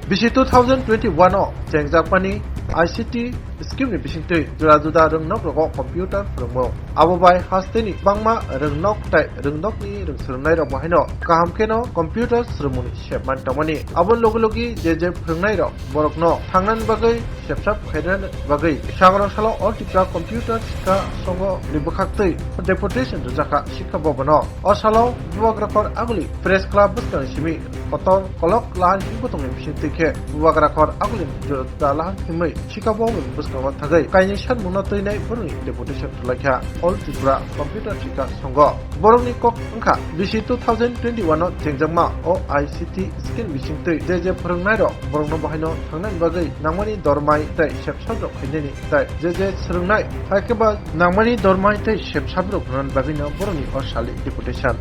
BC 2021 o Jengjakmani ICT scheme ni bisingtui juda rengnok rok computer rongmo abobai hasteni bangma rengnok tai rengnok ni rungsrungnai rok bahaino kahamkeno computer srumuni shepman tamani abon logi je phungnai rok borokno thangnan bagai shepsap khairan bagai sagrang salo all tikra computer ska songo libukhaktai deputation jaka shikha bobono o salo buwagrakor aguli press club buskan simi kotor kolok lahan hibotong bisingtui ke buwagrakor aguli juda lahan himai shikha bobo buskawa thagai kaini shan muna toinai boroni deputation tulakha all tikra computer shika songo boroni kok angkha BC 2021 o jengjangma o ICT scheme bisingtui je phungnai rok borokno bahaino thangnan bagai nangmani dormai tai shepsab rok khainani tai je srungnai haikeba nangmani dormai tai shepsab rok nan bagino boroni o sali deputation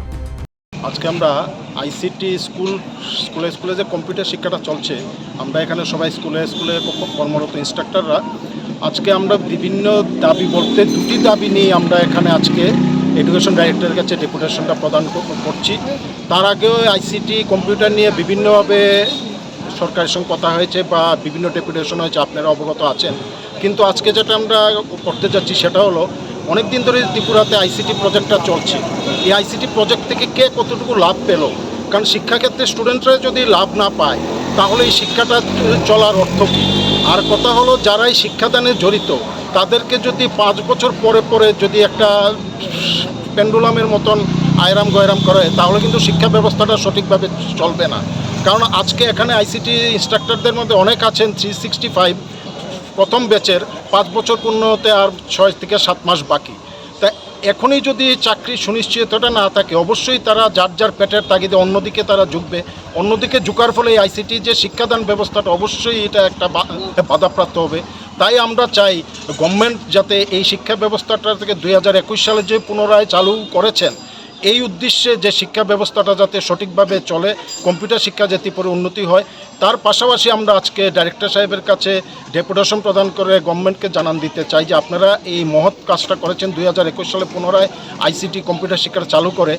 আজকে আমরা ICT স্কুলে যে computer শিক্ষাটা চলছে আমরা এখানে সবাই স্কুলে কর্মরত ইনস্ট্রাক্টররা আজকে আমরা বিভিন্ন দাবি বলতে দুটি দাবি নিয়ে আমরা এখানে আজকে এডুকেশন ডাইরেক্টরের কাছে ডেপুটেশনটা প্রদান করছি। তার আগেও আইসিটি কম্পিউটার নিয়ে বিভিন্নভাবে সরকারের সঙ্গে কথা হয়েছে বা বিভিন্ন ডেপুটেশন হয়েছে, আপনারা অবগত আছেন। কিন্তু আজকে যেটা আমরা করতে যাচ্ছি সেটা হলো অনেক দিন ধরে ত্রিপুরাতে আইসিটি প্রজেক্টটা চলছে। এই আইসিটি প্রজেক্ট থেকে কে কতটুকু লাভ পেল, কারণ শিক্ষাক্ষেত্রে স্টুডেন্টরা যদি লাভ না পায় তাহলে এই শিক্ষাটা চলার অর্থ কী? আর কথা হলো যারা এই শিক্ষাদানে জড়িত তাদেরকে যদি 5 বছর পরে যদি একটা পেন্ডুলামের মতন আয়রাম গয়রাম করে তাহলে কিন্তু শিক্ষা ব্যবস্থাটা সঠিকভাবে চলবে না। কারণ আজকে এখানে আইসিটি ইনস্ট্রাক্টরদের মধ্যে অনেক আছেন 365 প্রথম ব্যাচের, 5 বছর পূর্ণ হতে আর 6 থেকে 7 মাস বাকি। তা এখনই যদি চাকরি সুনিশ্চিততা না থাকে অবশ্যই তারা যার পেটের তাগিদে অন্যদিকে তারা ঝুঁকবে। অন্যদিকে ঝুঁকার ফলে এই আইসিটি যে শিক্ষাদান ব্যবস্থাটা অবশ্যই এটা একটা বাধাপ্রাপ্ত হবে। তাই আমরা চাই গভর্নমেন্ট যাতে এই শিক্ষা ব্যবস্থাটা থেকে 2021 সালে যে পুনরায় চালু করেছেন এই উদ্দেশ্যে যে শিক্ষা ব্যবস্থাটা যাতে সঠিকভাবে চলে, কম্পিউটার শিক্ষা যাতে পরে উন্নতি হয়, তার পাশাপাশি আমরা আজকে ডাইরেক্টর সাহেবের কাছে ডেপুটেশন প্রদান করে গভর্নমেন্টকে জানান দিতে চাই যে আপনারা এই মহৎ কাজটা করেছেন 2021 সালে পুনরায় আইসিটি কম্পিউটার শিক্ষা চালু করে।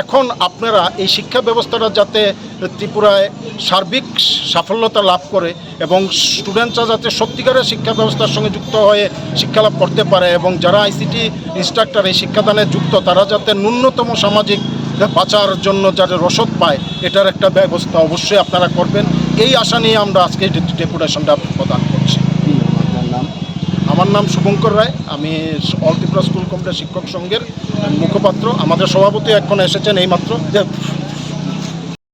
এখন আপনারা এই শিক্ষা ব্যবস্থাটা যাতে ত্রিপুরায় সার্বিক সাফল্যতা লাভ করে এবং স্টুডেন্টরা যাতে সত্যিকারের শিক্ষা ব্যবস্থার সঙ্গে যুক্ত হয়ে শিক্ষালাভ করতে পারে এবং যারা আইসিটি ইনস্ট্রাক্টর এই শিক্ষাদানে যুক্ত তারা যাতে ন্যূনতম সামাজিক বাঁচার জন্য যাতে রসদ পায় এটার একটা ব্যবস্থা অবশ্যই আপনারা করবেন। এই আশা নিয়ে আমরা আজকে ডেপুটেশনটা প্রদান করছি। আমার নাম শুভঙ্কর রায়, আমি অল ত্রিপুরা স্কুল কম্পিউটার শিক্ষক সংঘের মুখপাত্র। আমাদের সভাপতি এখন এসেছেন এইমাত্র।